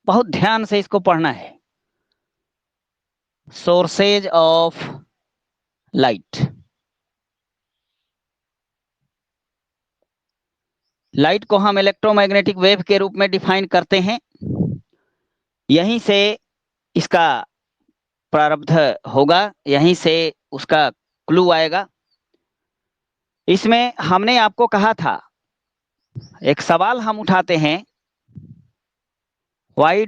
बहुत ध्यान से इसको पढ़ना है। Sources of light. लाइट को हम इलेक्ट्रोमैग्नेटिक वेव के रूप में डिफाइन करते हैं। यहीं से इसका प्रारब्ध होगा, यहीं से उसका क्लू आएगा। इसमें हमने आपको कहा था, एक सवाल हम उठाते हैं, why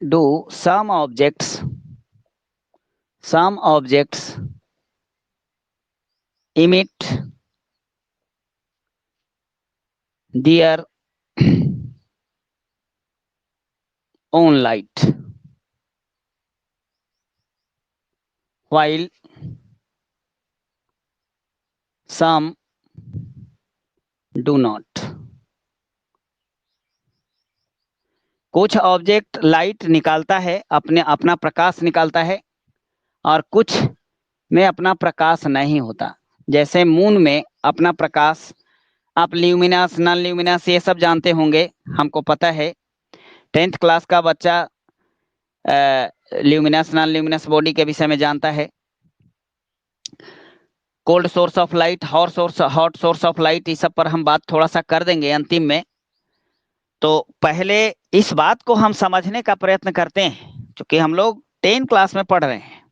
do some objects emit their own light while some do not? कुछ ऑब्जेक्ट लाइट निकालता है, अपना प्रकाश निकालता है, और कुछ में अपना प्रकाश नहीं होता। जैसे मून में अपना प्रकाश, आप ल्यूमिनस नॉन ल्यूमिनस ये सब जानते होंगे, हमको पता है। 10th क्लास का बच्चा ल्यूमिनस नॉन ल्यूमिनस बॉडी के विषय में जानता है। Cold source of light, hot source of light, इस सब पर हम बात थोड़ा सा कर देंगे अंतिम में। तो पहले इस बात को हम समझने का प्रयत्न करते हैं, क्योंकि हम लोग 10 क्लास में पढ़ रहे हैं।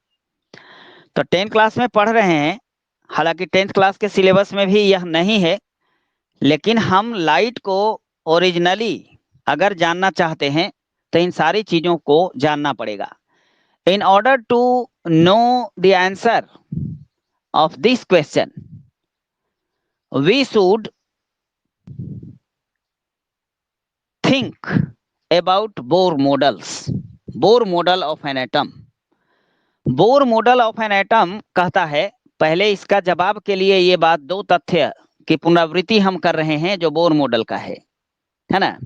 तो 10 क्लास में पढ़ रहे हैं, हालांकि 10th क्लास के सिलेबस में भी यह नहीं है, लेकिन हम लाइट को ओरिजिनली अगर जानना चाहते हैं तो इन सारी चीजों को जानना पड़ेगा। In order to know the answer of this question, we should think about Bohr models. Bohr model of an atom. Bohr model of an atom कहता है, पहले इसका जवाब के लिए ये बात, दो तथ्य की पुनरावृत्ति हम कर रहे हैं जो बोर मॉडल का है ना।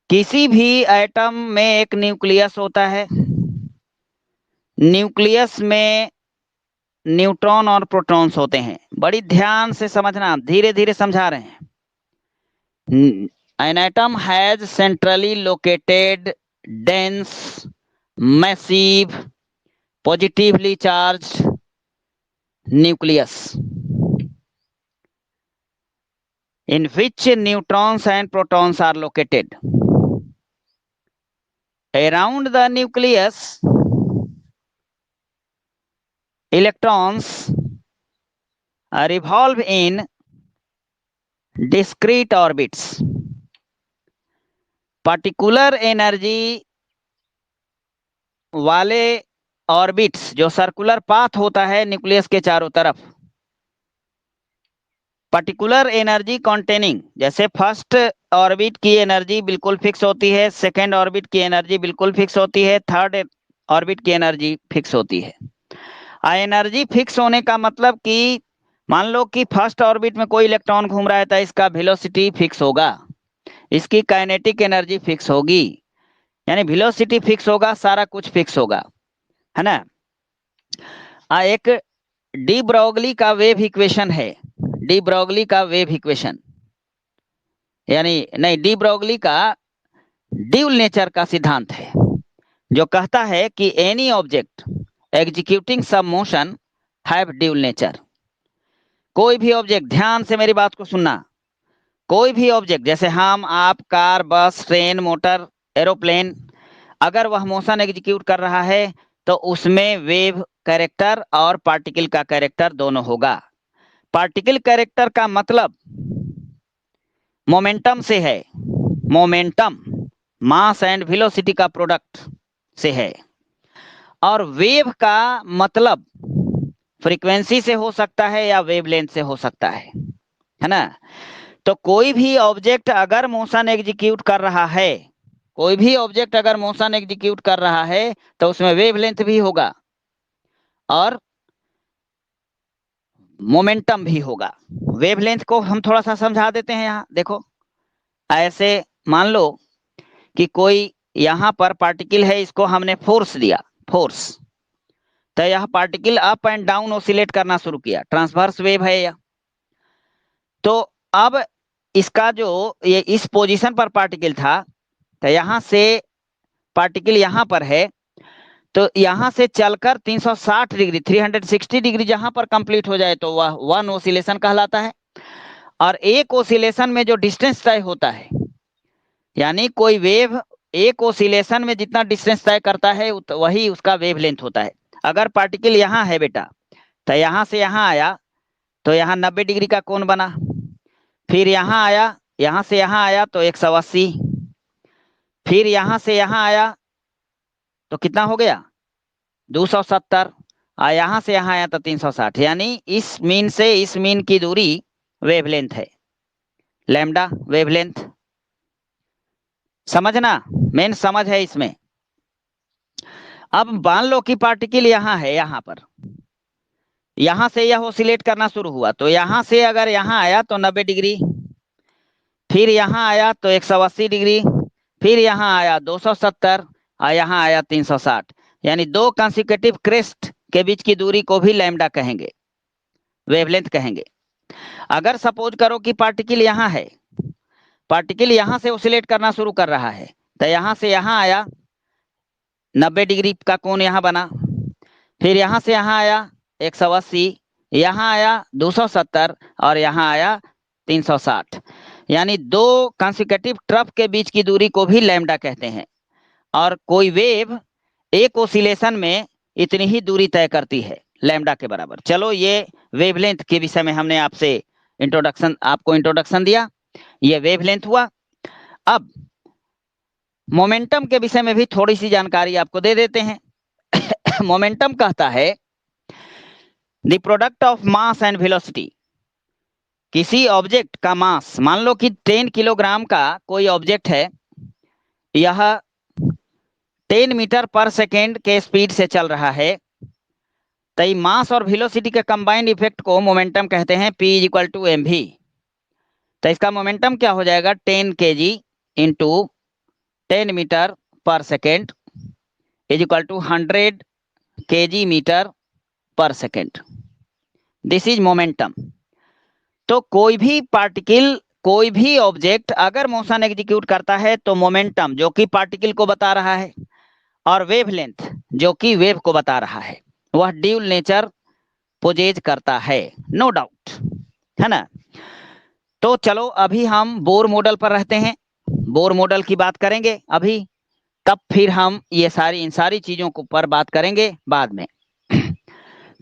किसी भी एटम में एक न्यूक्लियस होता है, न्यूक्लियस में न्यूट्रॉन और प्रोटॉन्स होते हैं। बड़ी ध्यान से समझना, धीरे धीरे समझा रहे हैं। An atom has centrally located, dense, massive, positively charged nucleus in which neutrons and protons are located. Around the nucleus, electrons revolve in discrete orbits. Particular energy वाले ऑर्बिट्स, जो सर्कुलर पाथ होता है न्यूक्लियस के चारों तरफ, particular energy containing, जैसे first orbit की energy बिल्कुल फिक्स होती है, सेकेंड ऑर्बिट की एनर्जी बिल्कुल फिक्स होती है, थर्ड ऑर्बिट की एनर्जी फिक्स होती है। एनर्जी फिक्स होने का मतलब कि मान लो कि फर्स्ट ऑर्बिट में कोई इलेक्ट्रॉन घूम रहा है तो इसका वेलोसिटी फिक्स होगा, इसकी काइनेटिक एनर्जी फिक्स होगी, यानी वेलोसिटी फिक्स होगा, सारा कुछ फिक्स होगा, है ना। एक डी ब्रॉगली का वेव इक्वेशन है, डी ब्रॉगली का वेव इक्वेशन, यानी नहीं, डी ब्रॉगली का ड्यूल नेचर का सिद्धांत है, जो कहता है कि any object executing some motion have dual nature. कोई भी ऑब्जेक्ट, ध्यान से मेरी बात को सुनना, कोई भी ऑब्जेक्ट, जैसे हम, आप, कार, बस, ट्रेन, मोटर, एरोप्लेन, अगर वह मोशन एग्जीक्यूट कर रहा है तो उसमें वेव कैरेक्टर और पार्टिकल का कैरेक्टर दोनों होगा। पार्टिकल कैरेक्टर का मतलब मोमेंटम से है, मोमेंटम मास एंड वेलोसिटी का प्रोडक्ट से है, और वेव का मतलब फ्रीक्वेंसी से हो सकता है या वेवलेंथ से हो सकता है ना। तो कोई भी ऑब्जेक्ट अगर मोशन एग्जीक्यूट कर रहा है, कोई भी ऑब्जेक्ट अगर मोशन एग्जीक्यूट कर रहा है तो उसमें वेवलेंथ भी होगा और मोमेंटम भी होगा। वेवलेंथ को हम थोड़ा सा समझा देते हैं। यहाँ देखो, ऐसे मान लो कि कोई यहाँ पर पार्टिकल है, इसको हमने फोर्स दिया, फोर्स, तो यह particle up and down oscillate करना शुरू किया, ट्रांसवर्स वेव है यह। तो अब इसका जो ये इस पोजीशन पर पार्टिकल था, तो यहाँ से पार्टिकल यहाँ पर है, तो यहाँ से चलकर 360 डिग्री 360 डिग्री जहां पर कंप्लीट हो जाए तो वह वन ओसिलेशन कहलाता है। और एक ओसिलेशन में जो डिस्टेंस तय होता है, यानी कोई वेव एक ओसिलेशन में जितना डिस्टेंस तय करता है वही उसका वेवलेंथ होता है। अगर पार्टिकल यहाँ है बेटा, तो यहाँ से यहाँ आया तो यहाँ 90 डिग्री का कोण बना, फिर यहाँ आया, यहाँ से यहाँ आया तो 180, फिर यहाँ से यहाँ आया तो कितना हो गया 270, और यहाँ से यहाँ आया तो 360, यानी इस मीन से इस मीन की दूरी वेवलेंथ है, लैम्डा वेवलेंथ। समझना, मेन समझ है इसमें। अब मान लो कि पार्टिकल यहाँ है, यहाँ पर, यहाँ से यह ऑसिलेट करना शुरू हुआ, तो यहाँ से अगर यहाँ आया तो 90 डिग्री, फिर यहाँ आया तो 180 डिग्री, फिर यहाँ आया 270 और यहाँ आया 360, यानी दो कंसेक्यूटिव क्रेस्ट के बीच की दूरी को भी लैम्डा कहेंगे, वेवलेंथ कहेंगे। अगर सपोज करो कि पार्टिकल यहाँ है, पार्टिकल यहाँ से ऑसिलेट करना शुरू कर रहा है, तो यहाँ से यहाँ आया 90 डिग्री का कोण यहाँ बना, फिर यहाँ से यहाँ आया 180, यहाँ आया 270 और यहाँ आया 360, यानी दो कंसेक्यूटिव ट्रफ के बीच की दूरी को भी लैम्डा कहते हैं। और कोई वेव एक ओसिलेशन में इतनी ही दूरी तय करती है, लैम्डा के बराबर। चलो, ये वेवलेंथ के विषय में हमने आपसे आपको इंट्रोडक्शन दिया, ये वेवलेंथ हुआ। अब मोमेंटम के विषय में भी थोड़ी सी जानकारी आपको दे देते हैं। मोमेंटम कहता है the product of mass and velocity. किसी ऑब्जेक्ट का मास, मान लो कि 10 किलोग्राम का कोई ऑब्जेक्ट है, यह 10 मीटर पर सेकेंड के स्पीड से चल रहा है, तो मास और वेलोसिटी के कंबाइंड इफेक्ट को मोमेंटम कहते हैं, P = mv। तो इसका मोमेंटम क्या हो जाएगा 10 kg इंटू 10 मीटर पर सेकेंड = 100 kg मीटर पर सेकेंड। This is momentum. तो कोई भी पार्टिकल, कोई भी ऑब्जेक्ट अगर मोशन एग्जीक्यूट करता है तो मोमेंटम जो कि पार्टिकल को बता रहा है, और वेवलेंथ जो कि वेव को बता रहा है, वह ड्यूल नेचर पोजेज करता है, नो डाउट, है ना। तो चलो अभी हम बोर मॉडल पर रहते हैं, बोर मॉडल की बात करेंगे अभी, तब फिर हम ये इन सारी चीजों को पर बात करेंगे बाद में।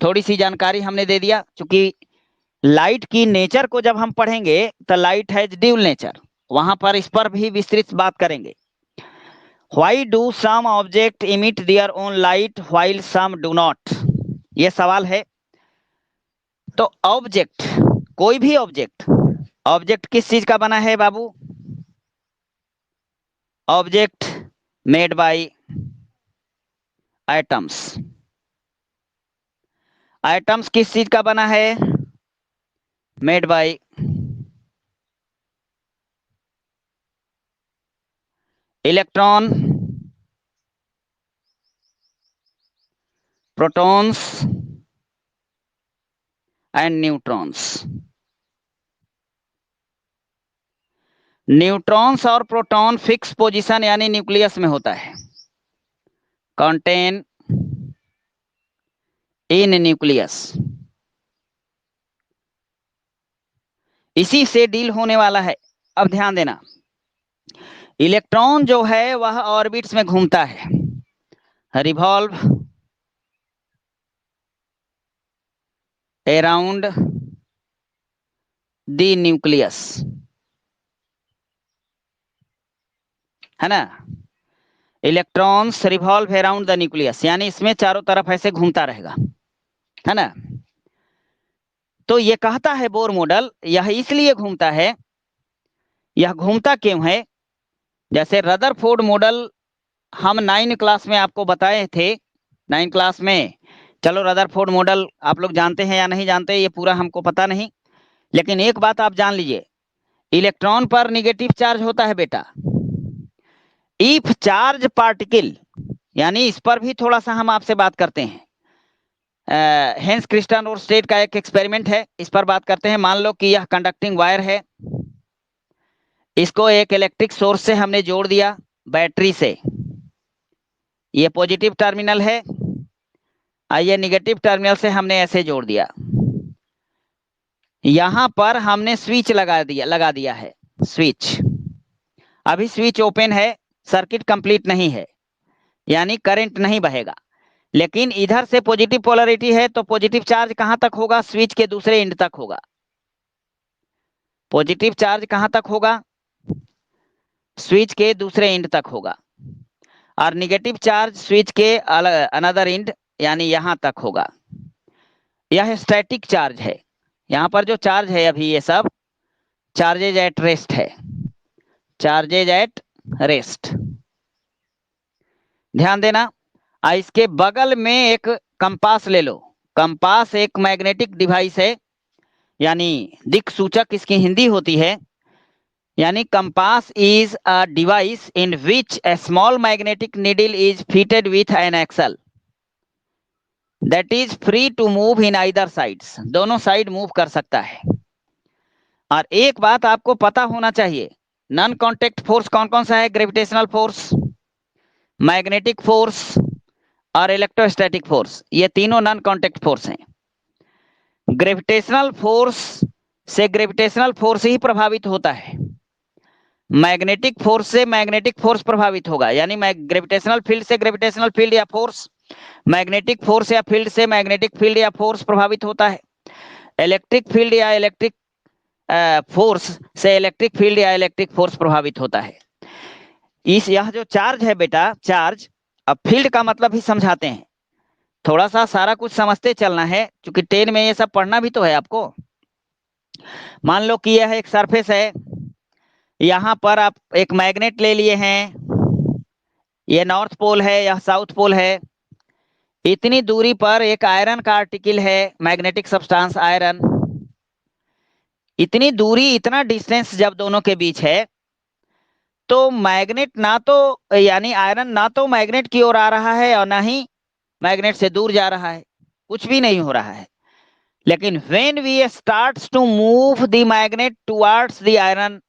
थोड़ी सी जानकारी हमने दे दिया, क्योंकि लाइट की नेचर को जब हम पढ़ेंगे तो लाइट हैज ड्यूल नेचर, वहां पर इस पर भी विस्तृत बात करेंगे। Why do some object emit their own light while some do not, ये सवाल है। तो ऑब्जेक्ट, कोई भी ऑब्जेक्ट, ऑब्जेक्ट किस चीज का बना है बाबू? Object made by atoms. Atoms किस चीज का बना है? Made by electron, protons and neutrons. Neutrons और प्रोटॉन फिक्स पोजीशन यानी न्यूक्लियस में होता है, कंटेन इन न्यूक्लियस। इसी से डील होने वाला है। अब ध्यान देना, इलेक्ट्रॉन जो है वह ऑर्बिट्स में घूमता है, रिवॉल्व अराउंड द न्यूक्लियस, है ना। Electrons revolve around the nucleus, यानी इसमें चारों तरफ ऐसे घूमता रहेगा, है ना। तो ये कहता है बोर मॉडल, यह इसलिए घूमता है, यह घूमता क्यों है? जैसे रदरफोर्ड मॉडल हम 9 क्लास में आपको बताए थे, 9 क्लास में। चलो, रदरफोर्ड मॉडल आप लोग जानते हैं या नहीं जानते, ये पूरा हमको पता नहीं, लेकिन एक बात आप जान लीजिए, इलेक्ट्रॉन पर निगेटिव चार्ज होता है बेटा। इफ चार्ज पार्टिकल, यानी इस पर भी थोड़ा सा हम आपसे बात करते हैं, हेंस क्रिस्टन और स्टेट का एक एक्सपेरिमेंट है, इस पर बात करते हैं। मान लो कि यह कंडक्टिंग वायर है, इसको एक इलेक्ट्रिक सोर्स से हमने जोड़ दिया, बैटरी से। ये पॉजिटिव टर्मिनल है, ये निगेटिव टर्मिनल से हमने ऐसे जोड़ दिया। यहां पर हमने स्विच लगा दिया है, स्विच। अभी स्विच ओपन है, सर्किट कंप्लीट नहीं है, यानी करंट नहीं बहेगा। लेकिन इधर से पॉजिटिव पोलैरिटी है, तो पॉजिटिव चार्ज कहां तक होगा? स्विच के दूसरे एंड तक होगा। पॉजिटिव चार्ज कहां तक होगा? स्विच के दूसरे एंड तक होगा। और निगेटिव चार्ज स्विच के अनदर एंड, यानी यहां तक होगा। यह स्टैटिक चार्ज है। यहां पर जो चार्ज है अभी, ये सब चार्जेज एट रेस्ट है, चार्जेज एट रेस्ट। ध्यान देना। इसके बगल में एक कंपास ले लो। कंपास एक मैग्नेटिक डिवाइस है, यानी दिक् सूचक इसकी हिंदी होती है। यानी compass is a device in which a small magnetic needle is fitted with an axle that is free to move in either sides. दोनों साइड मूव कर सकता है। और एक बात आपको पता होना चाहिए, नॉन कांटेक्ट फोर्स कौन कौन सा है? ग्रेविटेशनल फोर्स, मैग्नेटिक फोर्स और इलेक्ट्रोस्टैटिक फोर्स। ये तीनों नॉन कांटेक्ट फोर्स हैं। ग्रेविटेशनल फोर्स से ग्रेविटेशनल फोर्स ही प्रभावित होता है, मैग्नेटिक फोर्स से मैग्नेटिक फोर्स प्रभावित होगा। यानी ग्रेविटेशनल फील्ड से ग्रेविटेशनल फील्ड या फोर्स, मैग्नेटिक फोर्स या फील्ड से मैग्नेटिक फील्ड या फोर्स प्रभावित होता है। इलेक्ट्रिक फील्ड या इलेक्ट्रिक फोर्स से इलेक्ट्रिक फील्ड या इलेक्ट्रिक फोर्स प्रभावित होता है। यह जो चार्ज है बेटा, चार्ज, अब फील्ड का मतलब ही समझाते हैं। थोड़ा सा सारा कुछ समझते चलना है, क्योंकि 10 में ये सब पढ़ना भी तो है आपको। मान लो कि यह एक सरफेस है, यहां पर आप एक मैग्नेट ले लिए हैं, ये नॉर्थ पोल है, यह साउथ पोल है। इतनी दूरी पर एक आयरन का आर्टिकल है, मैग्नेटिक सब्सटेंस आयरन। इतनी दूरी, इतना डिस्टेंस जब दोनों के बीच है, तो मैग्नेट ना तो, यानी आयरन ना तो मैग्नेट की ओर आ रहा है और ना ही मैग्नेट से दूर जा रहा है, कुछ भी नहीं हो रहा है। लेकिन when we starts to move the magnet towards the iron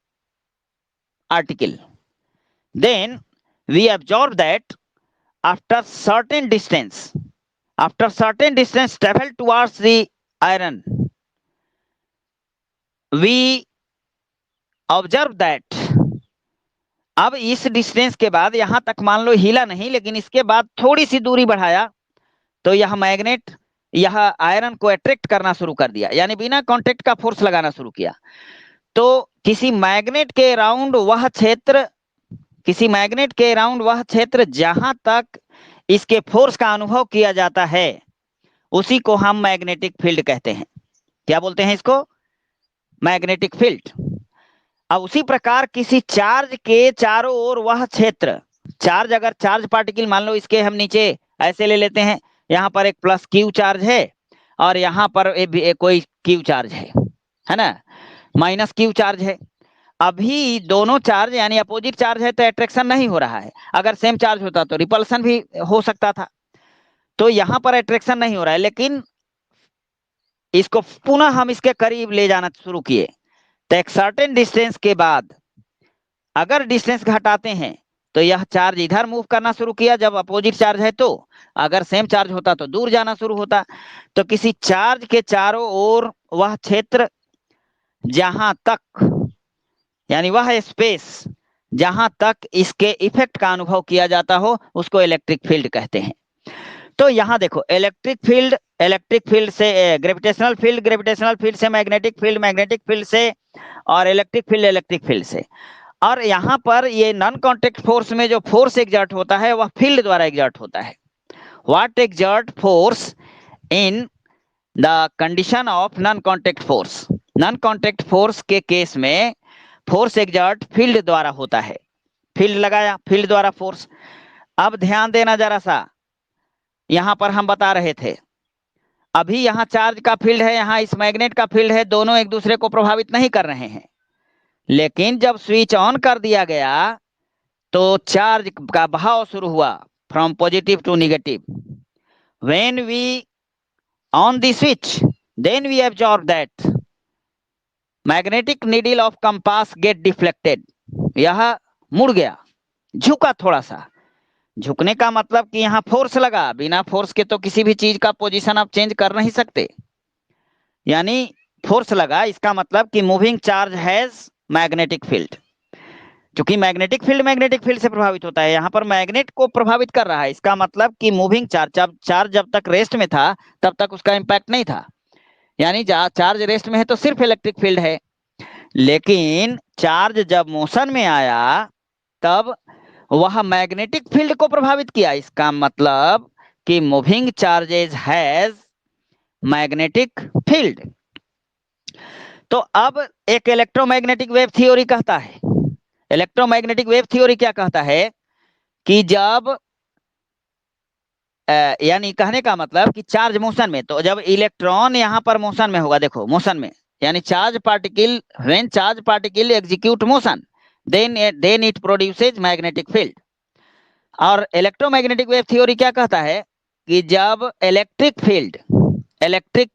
article, then we observe that after certain distance travel towards the iron, we observe that, अब इस डिस्टेंस के बाद यहां तक मान लो हिला नहीं, लेकिन इसके बाद थोड़ी सी दूरी बढ़ाया, तो यह मैग्नेट यह आयरन को अट्रैक्ट करना शुरू कर दिया, यानी बिना कांटेक्ट का फोर्स लगाना शुरू किया। तो किसी मैग्नेट के अराउंड वह क्षेत्र, जहां तक इसके फोर्स का अनुभव किया जाता है, उसी को हम मैग्नेटिक फील्ड कहते हैं। क्या बोलते हैं इसको? Magnetic field. अब उसी प्रकार किसी चार्ज के चारों ओर वह क्षेत्र, चार्ज, अगर चार्ज पार्टिकल मान लो इसके हम नीचे ऐसे ले लेते हैं, यहाँ पर एक प्लस क्यू चार्ज है और यहाँ पर कोई क्यू चार्ज है ना, माइनस क्यू चार्ज है। अभी दोनों चार्ज यानी अपोजिट चार्ज है, तो अट्रैक्शन नहीं हो रहा है। अगर सेम चार्ज होता तो रिपल्सन भी हो सकता था। तो यहाँ पर अट्रैक्शन नहीं हो रहा है, लेकिन इसको पुनः हम इसके करीब ले जाना शुरू किए, तो एक सर्टेन डिस्टेंस के बाद अगर डिस्टेंस घटाते हैं, तो यह चार्ज इधर मूव करना शुरू किया जब अपोजिट चार्ज है, तो अगर सेम चार्ज होता तो दूर जाना शुरू होता। तो किसी चार्ज के चारों ओर वह क्षेत्र जहां तक, यानी वह स्पेस जहां तक इसके इफेक्ट का अनुभव किया जाता हो, उसको इलेक्ट्रिक फील्ड कहते हैं। तो यहां देखो, इलेक्ट्रिक फील्ड से ग्रेविटेशनल फील्ड से मैग्नेटिक फील्ड से, और इलेक्ट्रिक फील्ड से। और यहाँ पर ये नॉन कांटेक्ट फोर्स में जो फोर्स एग्जर्ट होता है, वह फील्ड द्वारा एग्जर्ट होता है। What exert force in the condition of non contact force? Non contact force के केस में फोर्स एग्जर्ट फील्ड द्वारा होता है। फील्ड लगाया, फील्ड द्वारा फोर्स। अब ध्यान देना जरा सा, यहां पर हम बता रहे थे, अभी यहाँ चार्ज का फील्ड है, यहाँ इस मैग्नेट का फील्ड है, दोनों एक दूसरे को प्रभावित नहीं कर रहे हैं। लेकिन जब स्विच ऑन कर दिया गया, तो चार्ज का बहाव शुरू हुआ, from positive to negative. When we on the switch, then we observe that magnetic needle of compass get deflected. यह मुड़ गया, झुका थोड़ा सा। झुकने का मतलब कि यहाँ फोर्स लगा, बिना फोर्स के तो किसी भी चीज का पोजीशन आप चेंज कर नहीं सकते, यानी फोर्स लगा, इसका मतलब कि moving charge has magnetic field. क्योंकि मैग्नेटिक फील्ड से प्रभावित होता है, यहाँ पर मैग्नेट को प्रभावित कर रहा है, इसका मतलब कि मूविंग चार्ज जब तक रेस्ट में था तब तक उसका इंपैक्ट नहीं था, यानी चार्ज रेस्ट में है तो सिर्फ इलेक्ट्रिक फील्ड है। लेकिन चार्ज जब मोशन में आया तब वह मैग्नेटिक फील्ड को प्रभावित किया, इसका मतलब कि moving charges has magnetic field. तो अब एक इलेक्ट्रोमैग्नेटिक वेव थ्योरी कहता है, इलेक्ट्रोमैग्नेटिक वेव थ्योरी क्या कहता है कि जब यानी कहने का मतलब कि चार्ज मोशन में, तो जब इलेक्ट्रॉन यहाँ पर मोशन में होगा, देखो मोशन में, यानी charge particle, when charge particle execute motion then it produces magnetic field. और इलेक्ट्रोमैग्नेटिक वेव थ्योरी क्या कहता है कि जब इलेक्ट्रिक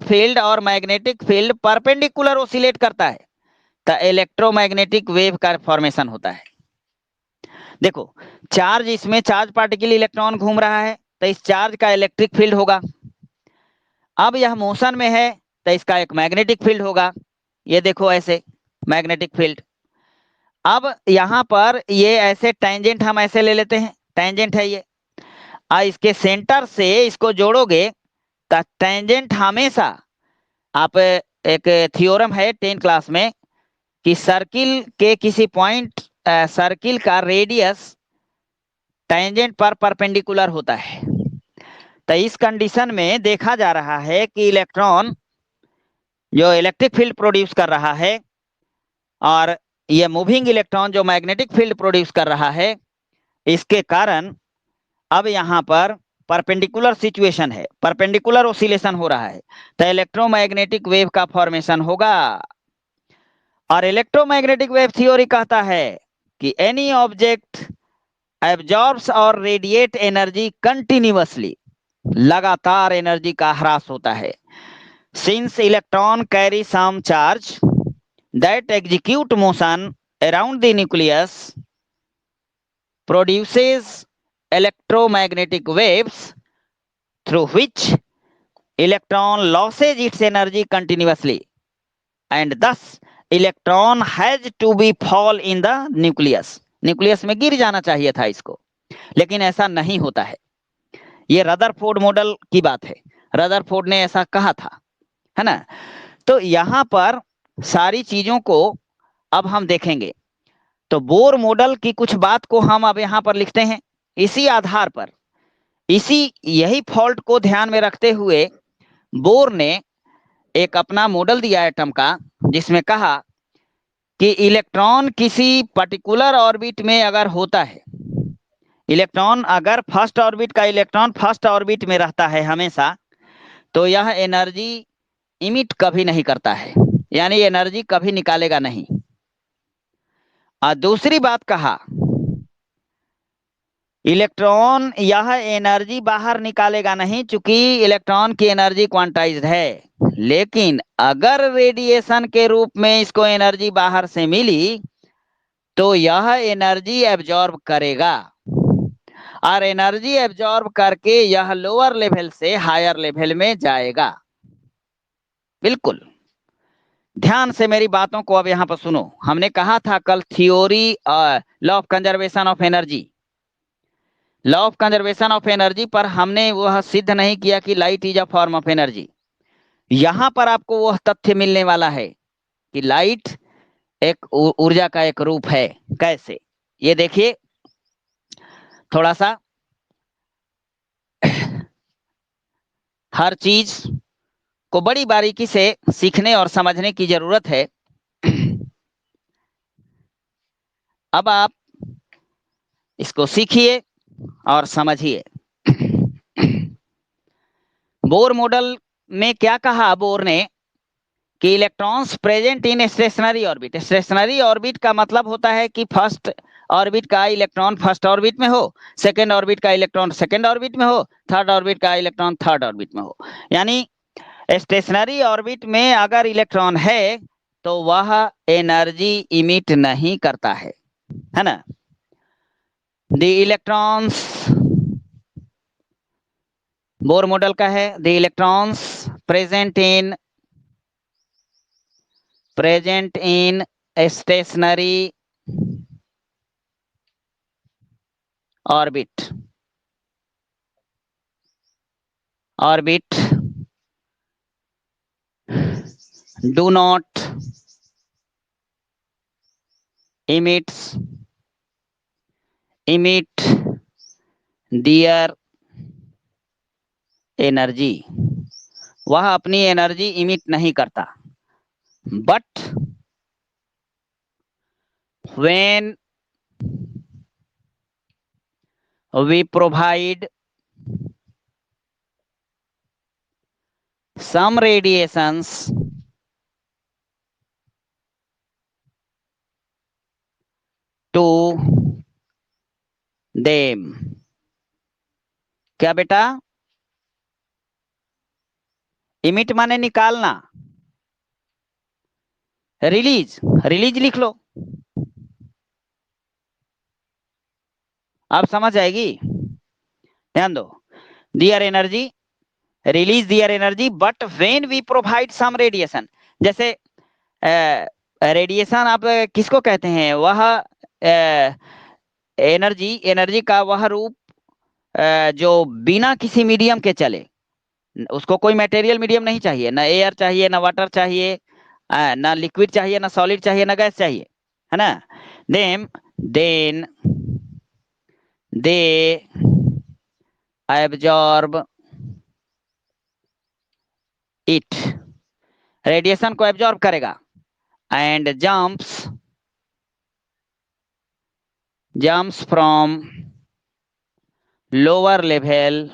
फील्ड और मैग्नेटिक फील्ड परपेंडिकुलर ओसिलेट करता है तो इलेक्ट्रोमैग्नेटिक वेव का फॉर्मेशन होता है। देखो चार्ज, इसमें चार्ज पार्टिकल इलेक्ट्रॉन घूम रहा है तो इस चार्ज का इलेक्ट्रिक फील्ड होगा। अब यह मोशन में है तो इसका एक मैग्नेटिक फील्ड होगा, ये देखो ऐसे मैग्नेटिक फील्ड। अब यहाँ पर ये ऐसे टेंजेंट हम ऐसे ले लेते हैं, टेंजेंट है ये, इसके सेंटर से इसको जोड़ोगे तो टेंजेंट हमेशा, आप एक थ्योरम है 10 क्लास में कि सर्किल के किसी पॉइंट, सर्किल का रेडियस टेंजेंट पर परपेंडिकुलर होता है। तो इस कंडीशन में देखा जा रहा है कि इलेक्ट्रॉन जो इलेक्ट्रिक फील्ड प्रोड्यूस कर रहा है और ये मूविंग इलेक्ट्रॉन जो मैग्नेटिक फील्ड प्रोड्यूस कर रहा है, इसके कारण अब यहाँ पर परपेंडिकुलर सिचुएशन है, परपेंडिकुलर ओसिलेशन हो रहा है, तो इलेक्ट्रोमैग्नेटिक वेव का फॉर्मेशन होगा। और इलेक्ट्रोमैग्नेटिक वेव थ्योरी कहता है कि एनी ऑब्जेक्ट एब्जॉर्ब्स और रेडिएट एनर्जी कंटिन्यूअसली, लगातार एनर्जी का ह्रास होता है। Since electron carry some charge that execute motion around the nucleus produces electromagnetic waves through which electron loses its energy continuously and thus electron has to be fall in the nucleus। Nucleus में गिर जाना चाहिए था इसको, लेकिन ऐसा नहीं होता है। ये रदरफोर्ड मॉडल की बात है, रदरफोर्ड ने ऐसा कहा था, है ना। तो यहाँ पर सारी चीजों को अब हम देखेंगे। तो बोर मॉडल की कुछ बात को हम अब यहाँ पर लिखते हैं, इसी आधार पर, यही फॉल्ट को ध्यान में रखते हुए बोर ने एक अपना मॉडल दिया एटम का, जिसमें कहा कि इलेक्ट्रॉन किसी पर्टिकुलर ऑर्बिट में अगर होता है, इलेक्ट्रॉन अगर फर्स्ट ऑर्बिट का इलेक्ट्रॉन फर्स्ट ऑर्बिट में रहता है हमेशा, तो यह एनर्जी इमिट कभी नहीं करता है, यानी एनर्जी कभी निकालेगा नहीं। और दूसरी बात कहा, इलेक्ट्रॉन यह एनर्जी बाहर निकालेगा नहीं, चूंकि इलेक्ट्रॉन की एनर्जी क्वांटाइज्ड है, लेकिन अगर रेडिएशन के रूप में इसको एनर्जी बाहर से मिली तो यह एनर्जी एब्जॉर्ब करेगा, और एनर्जी एब्जॉर्ब करके यह लोअर लेवल से हायर लेवल में जाएगा। बिल्कुल ध्यान से मेरी बातों को अब यहाँ पर सुनो। हमने कहा था कल theory law of conservation of energy, law of conservation of energy पर हमने वह सिद्ध नहीं किया कि light is a form of energy. यहां पर आपको वह तथ्य मिलने वाला है कि लाइट एक ऊर्जा का एक रूप है। कैसे, ये देखिए थोड़ा सा, हर चीज को बड़ी बारीकी से सीखने और समझने की जरूरत है। अब आप इसको सीखिए और समझिए। बोर मॉडल में क्या कहा बोर ने कि electrons present in stationery orbit. Stationery orbit का मतलब होता है कि फर्स्ट ऑर्बिट का इलेक्ट्रॉन फर्स्ट ऑर्बिट में हो, सेकेंड ऑर्बिट का इलेक्ट्रॉन सेकेंड ऑर्बिट में हो, थर्ड ऑर्बिट का इलेक्ट्रॉन थर्ड ऑर्बिट में हो। यानी स्टेशनरी ऑर्बिट में अगर इलेक्ट्रॉन है तो वह एनर्जी इमिट नहीं करता है है ना। द इलेक्ट्रॉन्स, बोर मॉडल का है, the electrons present in stationery orbit do not emit their energy, वह अपनी एनर्जी इमिट नहीं करता, but when we provide some radiations to them, क्या बेटा, इमिट माने निकालना, रिलीज लिख लो, आप समझ आएगी, ध्यान दो। Their energy, release their energy, but when we provide some radiation, जैसे रेडिएशन आप किसको कहते हैं, वह एनर्जी का वह रूप जो बिना किसी मीडियम के चले, उसको कोई मटेरियल मीडियम नहीं चाहिए, ना एयर चाहिए, ना वाटर चाहिए, ना लिक्विड चाहिए, ना सॉलिड चाहिए, ना गैस चाहिए, है ना। Then they absorb it, radiation को एब्जॉर्ब करेगा, and jumps from lower level,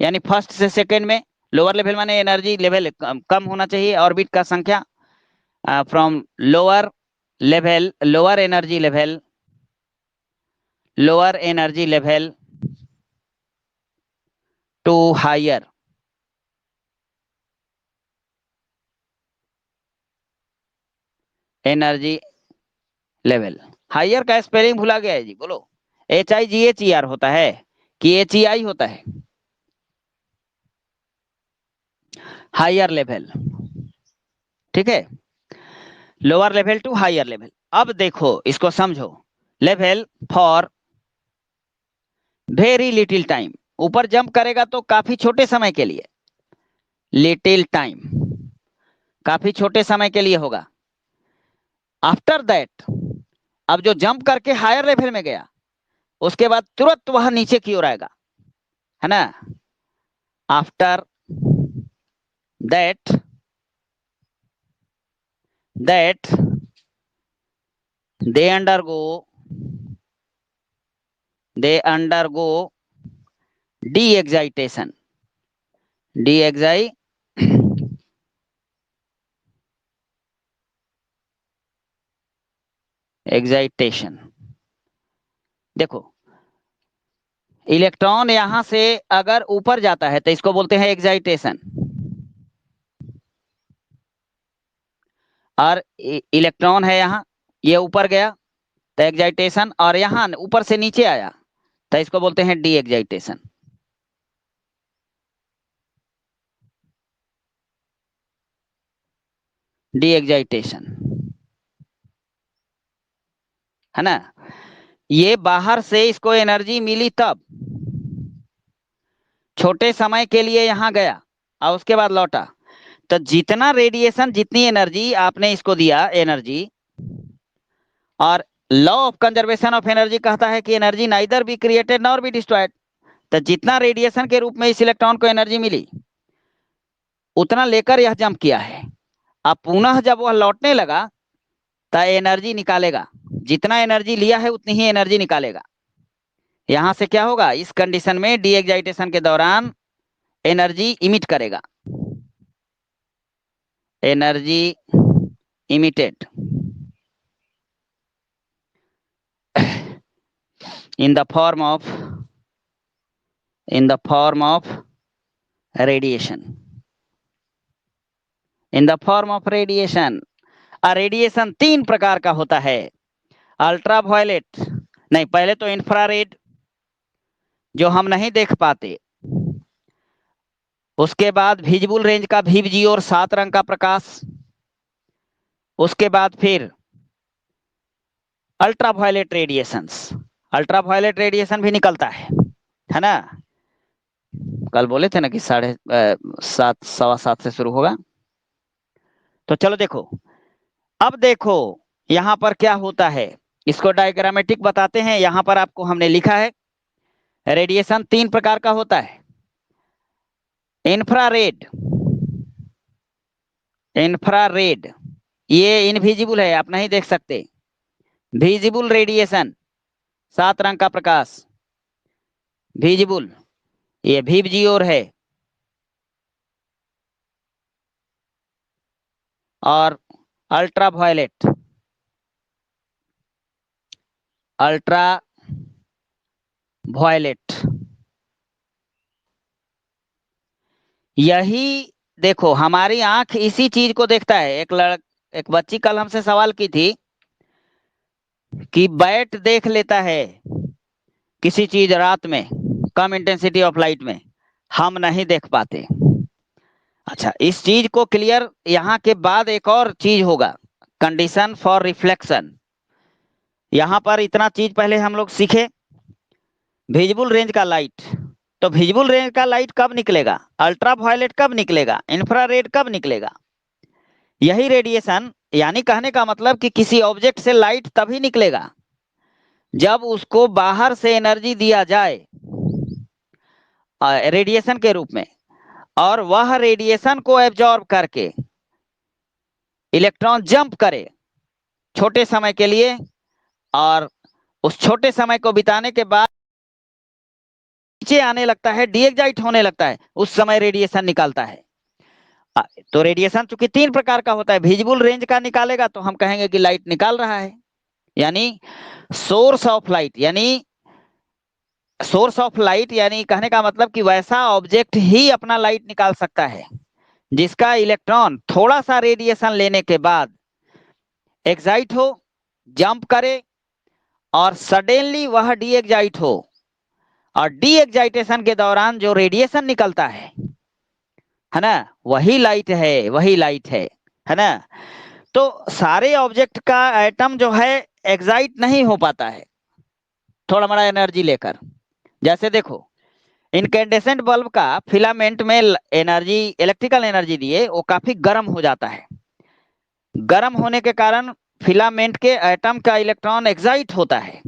यानी फर्स्ट से सेकंड में, लोअर लेवल माने एनर्जी लेवल कम होना चाहिए, ऑर्बिट का संख्या, from lower energy level to higher energy level. Higher का स्पेलिंग भूला गया है जी, बोलो। HIGHER होता है कि HEI होता है? हायर लेवल, ठीक है, lower level to higher level. अब देखो इसको समझो, level for very little time, ऊपर जंप करेगा तो काफी छोटे समय के लिए, लिटिल टाइम काफी छोटे समय के लिए होगा। आफ्टर दैट, अब जो जंप करके हायर लेवल में गया, उसके बाद तुरंत वह नीचे की ओर आएगा, है ना। After that they undergo de-excitation, excitation। देखो इलेक्ट्रॉन यहां से अगर ऊपर जाता है तो इसको बोलते हैं एक्साइटेशन, और इलेक्ट्रॉन है यहाँ, ये ऊपर गया तो एक्साइटेशन, और यहाँ ऊपर से नीचे आया तो इसको बोलते हैं डी एक्साइटेशन। डी एक्साइटेशन, है ना। ये बाहर से इसको एनर्जी मिली तब, छोटे समय के लिए यहाँ गया और उसके बाद लौटा, तो जितना रेडिएशन, जितनी एनर्जी आपने इसको दिया एनर्जी, और law of conservation of energy कहता है कि energy neither be created nor be destroyed, तो जितना रेडिएशन के रूप में इस इलेक्ट्रॉन को एनर्जी मिली उतना लेकर यह जंप किया है। अब पुनः जब वह लौटने लगा तो एनर्जी निकालेगा, जितना एनर्जी लिया है उतनी ही एनर्जी निकालेगा। यहां से क्या होगा, इस कंडीशन में डी एक्साइटेशन के दौरान एनर्जी इमिट करेगा, energy emitted in the form of radiation, radiation तीन प्रकार का होता है, अल्ट्रावायलेट नहीं, पहले तो इंफ्रारेड जो हम नहीं देख पाते, उसके बाद विजिबल रेंज का VVG और 7 रंग का प्रकाश, उसके बाद फिर अल्ट्रावायलेट रेडिएशंस, अल्ट्रावायलेट रेडिएशन भी निकलता है ना। कल बोले थे ना कि 7:30 7:15 से शुरू होगा। तो चलो देखो, अब देखो यहां पर क्या होता है, इसको डायग्रामेटिक बताते हैं। यहां पर आपको हमने लिखा है रेडिएशन 3 प्रकार का होता है। इंफ्रारेड, इंफ्रारेड ये इनविजिबल है, आप नहीं देख सकते। विजिबल रेडिएशन 7 रंग का प्रकाश, विजिबल ये VVG और है, और अल्ट्रावायलेट, अल्ट्रावायलेट यही देखो हमारी आंख इसी चीज को देखता है। एक बच्ची कल हमसे सवाल की थी कि बैट देख लेता है किसी चीज रात में कम इंटेंसिटी ऑफ लाइट में, हम नहीं देख पाते। अच्छा, इस चीज को क्लियर, यहाँ के बाद एक और चीज होगा, कंडीशन फॉर रिफ्लेक्शन। यहाँ पर इतना चीज पहले हम लोग सीखे, विजिबल रेंज का लाइट। तो विजिबल रेंज का लाइट कब निकलेगा, अल्ट्रावायलेट कब निकलेगा, इंफ्रारेड कब निकलेगा। यही रेडिएशन, यानी कहने का मतलब कि किसी ऑब्जेक्ट से लाइट तभी निकलेगा जब उसको बाहर से एनर्जी दिया जाए रेडिएशन के रूप में, और वह रेडिएशन को एब्जॉर्ब करके इलेक्ट्रॉन जंप करे छोटे समय के लिए, और उस छोटे समय को बिताने के बाद नीचे आने लगता है, डीएक्साइट होने लगता है, उस समय रेडिएशन निकालता है। तो रेडिएशन चूंकि 3 प्रकार का होता है, विजिबल रेंज का निकालेगा तो हम कहेंगे कि लाइट निकाल रहा है, यानी सोर्स ऑफ लाइट, यानी सोर्स ऑफ लाइट, यानी कहने का मतलब कि वैसा ऑब्जेक्ट ही अपना लाइट निकाल सकता है जिसका इलेक्ट्रॉन थोड़ा सा रेडिएशन लेने के बाद एक्साइट हो, जंप करे, और सडनली वह डीएक्साइट हो, और डीएक्साइटेशन के दौरान जो रेडिएशन निकलता है ना, वही लाइट है, वही लाइट है ना। तो सारे ऑब्जेक्ट का एटम जो है एक्साइट नहीं हो पाता है थोड़ा बड़ा एनर्जी लेकर। जैसे देखो, इनकैंडेसेंट बल्ब का फिलामेंट में एनर्जी, इलेक्ट्रिकल एनर्जी दिए, वो काफी गर्म हो जाता है। गर्म होने के कारण फिलामेंट के एटम का इलेक्ट्रॉन एक्साइट होता है,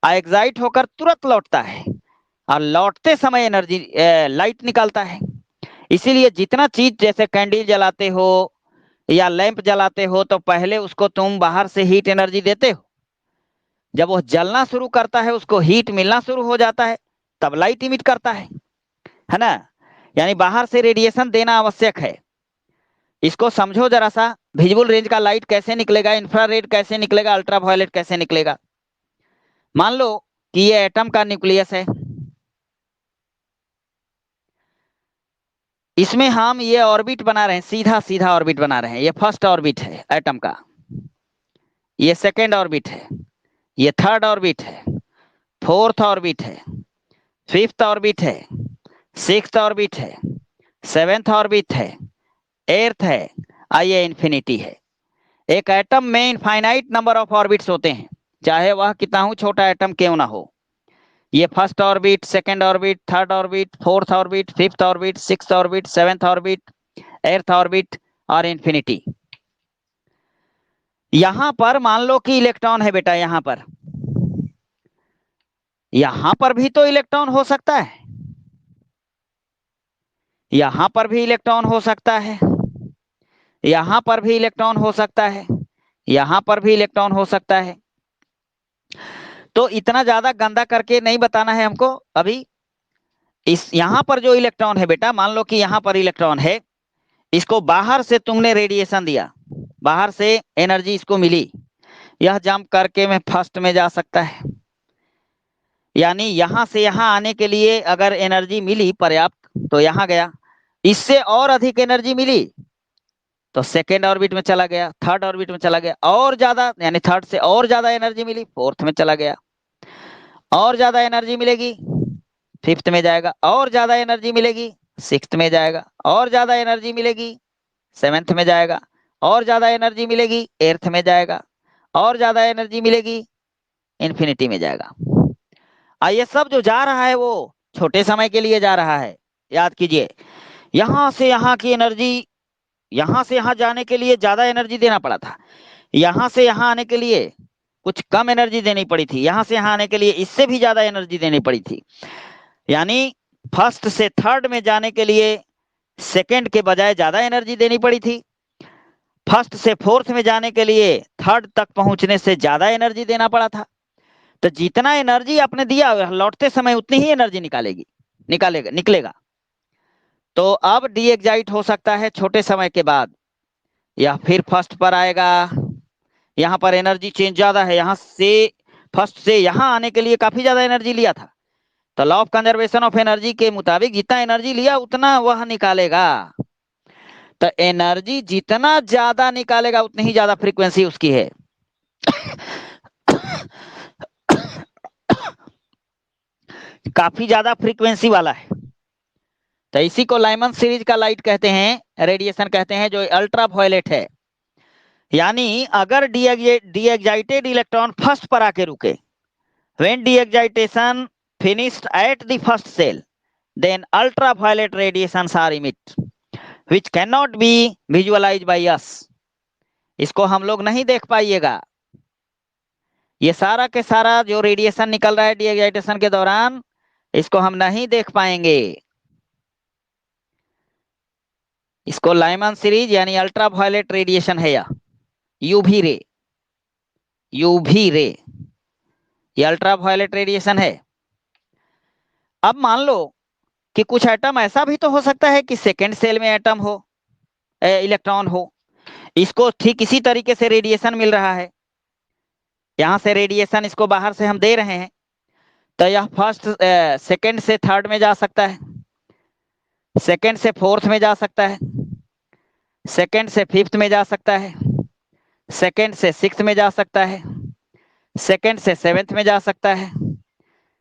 एक्साइट होकर तुरंत लौटता है, और लौटते समय एनर्जी लाइट निकालता है। इसीलिए जितना चीज, जैसे कैंडल जलाते हो या लैंप जलाते हो, तो पहले उसको तुम बाहर से हीट एनर्जी देते हो, जब वो जलना शुरू करता है, उसको हीट मिलना शुरू हो जाता है, तब लाइट इमिट करता है ना। यानी बाहर से रेडिएशन देना आवश्यक है। इसको समझो जरा सा, विजिबल रेंज का लाइट कैसे निकलेगा, इंफ्रारेड कैसे निकलेगा, अल्ट्रावायलेट कैसे निकलेगा। मान लो कि ये एटम का न्यूक्लियस है, इसमें हम ये ऑर्बिट बना रहे हैं, सीधा सीधा ऑर्बिट बना रहे हैं। ये फर्स्ट ऑर्बिट है एटम का, ये सेकेंड ऑर्बिट है, ये थर्ड ऑर्बिट है, फोर्थ ऑर्बिट है, फिफ्थ ऑर्बिट है, सिक्स्थ ऑर्बिट है, सेवेंथ ऑर्बिट है, एर्थ है, आइए इन्फिनिटी है। एक एटम में इनफाइनाइट नंबर ऑफ ऑर्बिट्स होते हैं, चाहे वह कितना हो छोटा एटम क्यों ना हो। ये first orbit, second orbit, third orbit, fourth orbit, fifth orbit, sixth orbit, seventh orbit, eighth orbit और इन्फिनिटी। यहां पर मान लो कि इलेक्ट्रॉन है बेटा, यहां पर, यहां पर भी तो इलेक्ट्रॉन हो सकता है, यहां पर भी इलेक्ट्रॉन हो सकता है, यहां पर भी इलेक्ट्रॉन हो सकता है, यहां पर भी इलेक्ट्रॉन हो सकता है। तो इतना ज्यादा गंदा करके नहीं बताना है हमको अभी। इस यहां पर जो इलेक्ट्रॉन है बेटा, मान लो कि यहां पर इलेक्ट्रॉन है, इसको बाहर से तुमने रेडिएशन दिया, बाहर से एनर्जी इसको मिली, यह जंप करके में फर्स्ट में जा सकता है। यानी यहां से यहां आने के लिए अगर एनर्जी मिली पर्याप्त, तो यहां गया, इससे और अधिक एनर्जी मिली तो सेकेंड ऑर्बिट में चला गया, थर्ड ऑर्बिट में चला गया, और ज्यादा यानी थर्ड से और ज्यादा एनर्जी मिली, फोर्थ में चला गया, और ज्यादा एनर्जी मिलेगी फिफ्थ में जाएगा, और ज्यादा एनर्जी मिलेगी सिक्स्थ में जाएगा, और ज्यादा एनर्जी मिलेगी सेवेंथ में जाएगा, और ज्यादा एनर्जी मिलेगी एर्थ में जाएगा, और ज्यादा एनर्जी मिलेगी इन्फिनिटी में जाएगा। ये सब जो जा रहा है वो छोटे समय के लिए जा रहा है। याद कीजिए, यहां से यहां की एनर्जी, यहां से यहां जाने के लिए ज्यादा एनर्जी देना पड़ा था, यहां से यहां आने के लिए कुछ कम एनर्जी देनी पड़ी थी, यहां से यहां आने के लिए इससे भी ज्यादा एनर्जी देनी पड़ी थी। यानी फर्स्ट से थर्ड में जाने के लिए सेकंड के बजाय ज्यादा एनर्जी देनी पड़ी थी, फर्स्ट से फोर्थ में जाने के लिए थर्ड तक पहुंचने से ज्यादा एनर्जी देना पड़ा था। तो जितना एनर्जी आपने दिया लौटते समय उतनी ही एनर्जी निकलेगा। तो अब डी एग्जाइट हो सकता है छोटे समय के बाद, या फिर फर्स्ट पर आएगा, यहाँ पर एनर्जी चेंज ज्यादा है, यहाँ से फर्स्ट से यहाँ आने के लिए काफी ज्यादा एनर्जी लिया था, तो law of conservation of energy के मुताबिक जितना एनर्जी लिया उतना वह निकालेगा। तो एनर्जी जितना ज्यादा निकालेगा उतनी ही ज्यादा फ्रीक्वेंसी उसकी है। काफी ज्यादा फ्रीक्वेंसी वाला है। तो इसी को लाइमन सीरीज का लाइट कहते हैं, रेडिएशन कहते हैं, जो अल्ट्रा वायलेट है। यानी अगर डी एक्साइटेड इलेक्ट्रॉन फर्स्ट पर आके रुके, when the excitation finished at the first shell, then ultraviolet radiations are emitted which cannot be visualized by us। इसको हम लोग नहीं देख पाइएगा। ये सारा के सारा जो रेडिएशन निकल रहा है डी एक्साइटेशन के दौरान, इसको हम नहीं देख पाएंगे। इसको लाइमन सीरीज यानी अल्ट्रावायलेट रेडिएशन है, या यूवी रे, ये अल्ट्रावायलेट रेडिएशन है। अब मान लो कि कुछ एटम ऐसा भी तो हो सकता है कि सेकेंड सेल में एटम हो, इलेक्ट्रॉन हो, इसको ठीक इसी तरीके से रेडिएशन मिल रहा है, यहां से रेडिएशन इसको बाहर से हम दे रहे हैं, तो यह फर्स्ट सेकेंड से थर्ड में जा सकता है, सेकेंड से फोर्थ में जा सकता है, सेकेंड से फिफ्थ में जा सकता है, सेकेंड से सिक्स्थ में जा सकता है, सेकेंड से सेवेंथ में जा सकता है,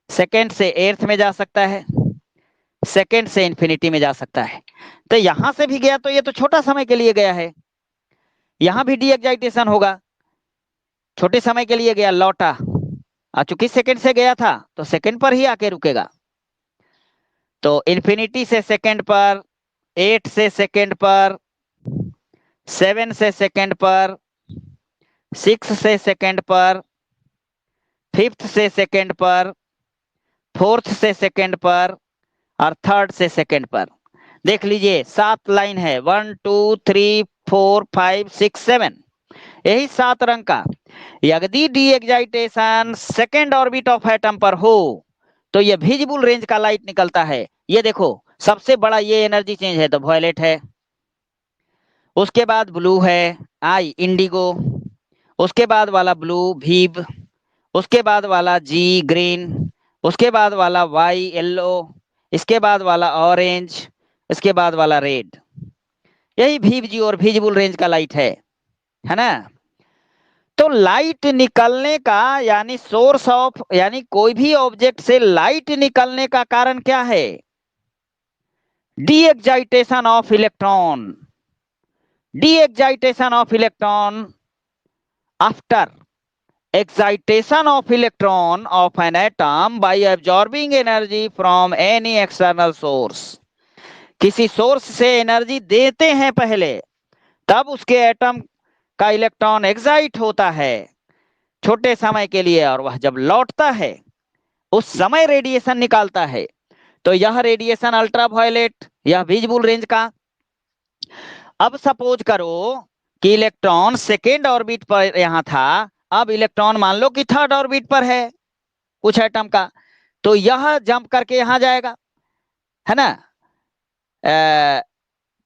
सेकेंड से एर्थ में जा सकता है, सेकेंड से इन्फिनिटी में जा सकता है। तो यहां से भी गया तो ये तो छोटा समय के लिए गया है, यहां भी डी एक्साइटेशन होगा, छोटे समय के लिए गया, लौटा, चूंकि सेकेंड से गया था तो सेकेंड पर ही आके रुकेगा। तो इन्फिनिटी से सेकेंड पर, 8 से सेकेंड पर, 7 से सेकेंड पर, 6 से सेकेंड पर, 5th से सेकेंड पर, 4th से सेकेंड पर, और 3rd से सेकेंड पर। देख लीजिए 7 लाइन है, 1 2 3 4 5 6 7, यही 7 रंग का। यदि D excitation second orbit of atom पर हो तो ये विजिबल रेंज का लाइट निकलता है। ये देखो सबसे बड़ा ये एनर्जी चेंज है तो वॉयलेट है, उसके बाद ब्लू है आई इंडिगो, उसके बाद वाला ब्लू वीव, उसके बाद वाला जी ग्रीन, उसके बाद वाला वाई येलो, इसके बाद वाला ऑरेंज, इसके बाद वाला रेड। यही वीव जी और विजिबल रेंज का लाइट है ना। तो लाइट निकलने का यानी सोर्स ऑफ, यानी कोई भी ऑब्जेक्ट से लाइट निकलने का कारण क्या है? D excitation of electron. D excitation of electron after excitation of electron of an atom by absorbing energy from any external source। किसी सोर्स से एनर्जी देते हैं पहले, तब उसके एटम का इलेक्ट्रॉन एक्साइट होता है छोटे समय के लिए, और वह जब लौटता है उस समय रेडिएशन निकालता है। तो यह रेडिएशन अल्ट्रावायलेट, यह विजिबल रेंज का। अब सपोज करो कि इलेक्ट्रॉन सेकेंड ऑर्बिट पर यहां था, अब इलेक्ट्रॉन मान लो कि थर्ड ऑर्बिट पर है कुछ एटम का, तो यह जंप करके यहां जाएगा, है ना,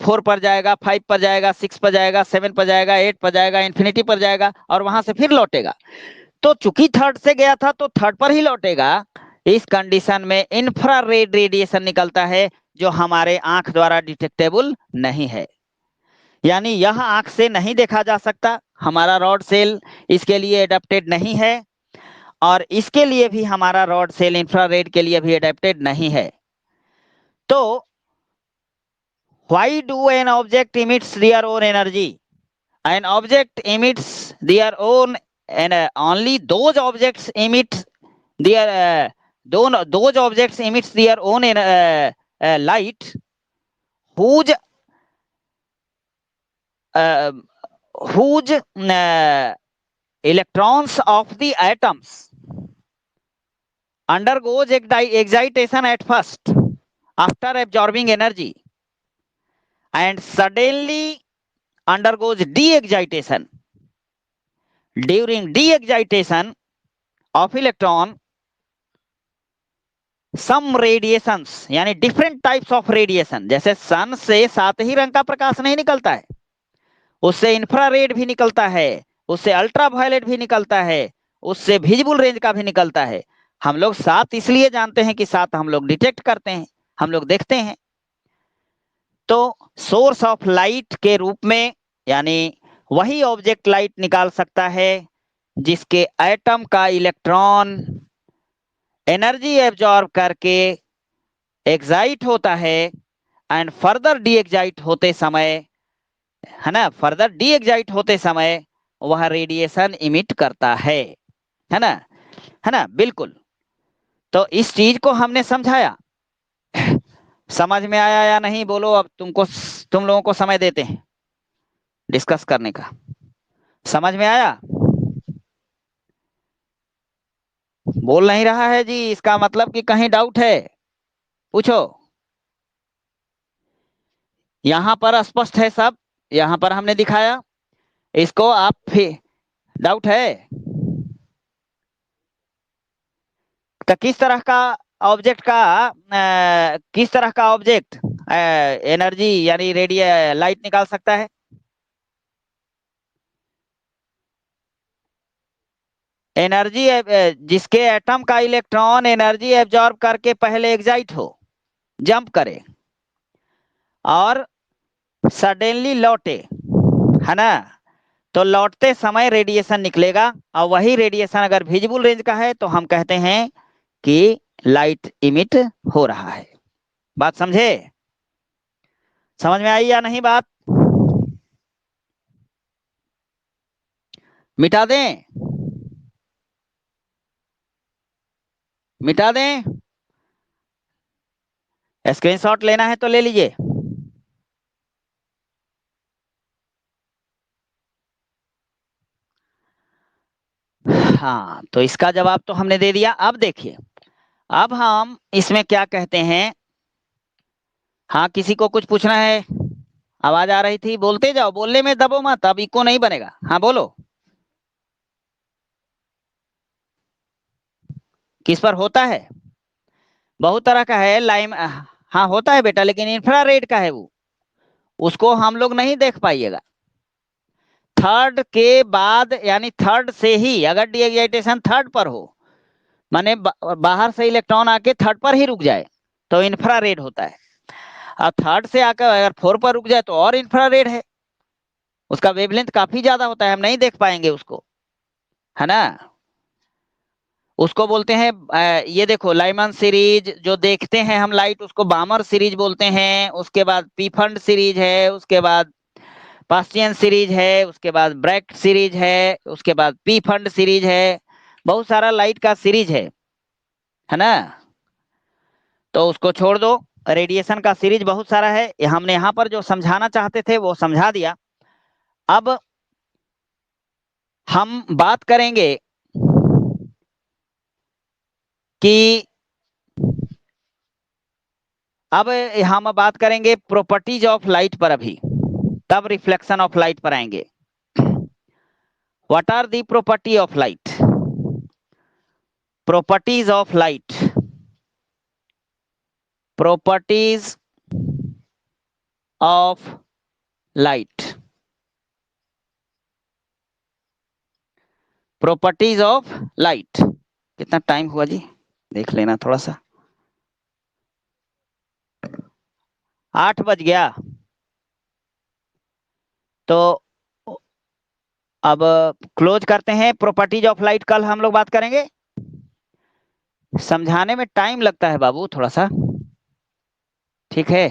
4 पर जाएगा, 5 पर जाएगा, 6 पर जाएगा, 7 पर जाएगा, 8 पर जाएगा, इन्फिनिटी पर जाएगा, और वहां से फिर लौटेगा। तो चूंकि थर्ड से गया था तो थर्ड पर ही लौटेगा। इस कंडीशन में इंफ्रारेड रेडिएशन निकलता है जो हमारे आंख द्वारा डिटेक्टेबल नहीं है। यानी यह आंख से नहीं देखा जा सकता, हमारा रॉड सेल इसके लिए एडेप्टेड नहीं है, और इसके लिए भी हमारा रॉड सेल इंफ्रारेड के लिए भी एडेप्टेड नहीं है। तो why do an object emits their own energy? An object emits their own, and only those objects emit their those objects emits their own light whose uh, whose electrons of the atoms undergoes excitation at first after absorbing energy and suddenly undergoes de-excitation. During de-excitation of electron, some radiations, यानी different types of radiation, जैसे सन से 7 ही रंग का प्रकाश नहीं निकलता है, उससे infrared भी निकलता है, उससे अल्ट्रावायलेट भी निकलता है, उससे विजिबल रेंज का भी निकलता है। हम लोग 7 इसलिए जानते हैं कि 7 हम लोग डिटेक्ट करते हैं, हम लोग देखते हैं। तो सोर्स ऑफ लाइट के रूप में यानी वही ऑब्जेक्ट लाइट निकाल सकता है जिसके एटम का इलेक्ट्रॉन एनर्जी एब्जॉर्ब करके एक्साइट होता है एंड फर्दर डी एक्साइट होते समय, है ना, फर्दर डी एक्साइट होते समय वह रेडिएशन इमिट करता है ना, है ना, बिल्कुल। तो इस चीज को हमने समझाया, समझ में आया या नहीं बोलो? अब तुम लोगों को समय देते हैं डिस्कस करने का। समझ में आया? बोल नहीं रहा है जी, इसका मतलब कि कहीं डाउट है, पूछो। यहां पर स्पष्ट है सब, यहां पर हमने दिखाया, इसको आप फिर डाउट है तो किस तरह का ऑब्जेक्ट का किस तरह का ऑब्जेक्ट एनर्जी यानी लाइट निकाल सकता है? एनर्जी जिसके एटम का इलेक्ट्रॉन एनर्जी एब्जॉर्ब करके पहले एक्साइट हो, जंप करे और सडनली लौटे, है ना, तो लौटते समय रेडिएशन निकलेगा, और वही रेडिएशन अगर विजिबल रेंज का है तो हम कहते हैं कि लाइट इमिट हो रहा है। बात समझे? समझ में आई या नहीं बात? मिटा दें? मिटा दें? स्क्रीनशॉट लेना है तो ले लीजिए। हाँ, तो इसका जवाब तो हमने दे दिया। अब देखिए, अब हम इसमें क्या कहते हैं। हाँ, किसी को कुछ पूछना है? आवाज आ रही थी, बोलते जाओ, बोलने में दबो मत, अब इको नहीं बनेगा। हाँ बोलो। किस पर होता है? बहुत तरह का है लाइम। हाँ होता है बेटा, लेकिन इंफ्रारेड का है वो, उसको हम लोग नहीं देख पाइएगा। थर्ड के बाद यानी थर्ड से ही अगर डी एक्साइटेशन थर्ड पर हो, माने बाहर से इलेक्ट्रॉन आके थर्ड पर ही रुक जाए तो इंफ्रारेड होता है, और थर्ड से आकर अगर 4 पर रुक जाए तो और इंफ्रारेड है, उसका वेवलेंथ काफी ज्यादा होता है, हम नहीं देख पाएंगे उसको, है ना। उसको बोलते हैं ये देखो लाइमन सीरीज जो देखते हैं हम लाइट, उसको बामर सीरीज बोलते हैं। उसके बाद पीफंड सीरीज है, उसके बाद पास्टियन सीरीज है, उसके बाद ब्रैक सीरीज है, उसके बाद पीफंड सीरीज है, बहुत सारा लाइट का सीरीज है ना। तो उसको छोड़ दो, रेडिएशन का सीरीज बहुत सारा है, हमने यहाँ पर जो समझाना चाहते थे वो समझा दिया। अब हम बात करेंगे कि अब हम बात करेंगे प्रॉपर्टीज ऑफ लाइट पर अभी, तब रिफ्लेक्शन ऑफ लाइट पर आएंगे। What are the property of light? Properties of light, properties of light, properties of light. कितना टाइम हुआ जी, देख लेना थोड़ा सा। 8 बज गया। तो अब क्लोज करते हैं। प्रॉपर्टीज ऑफ लाइट कल हम लोग बात करेंगे। समझाने में टाइम लगता है बाबू थोड़ा सा, ठीक है।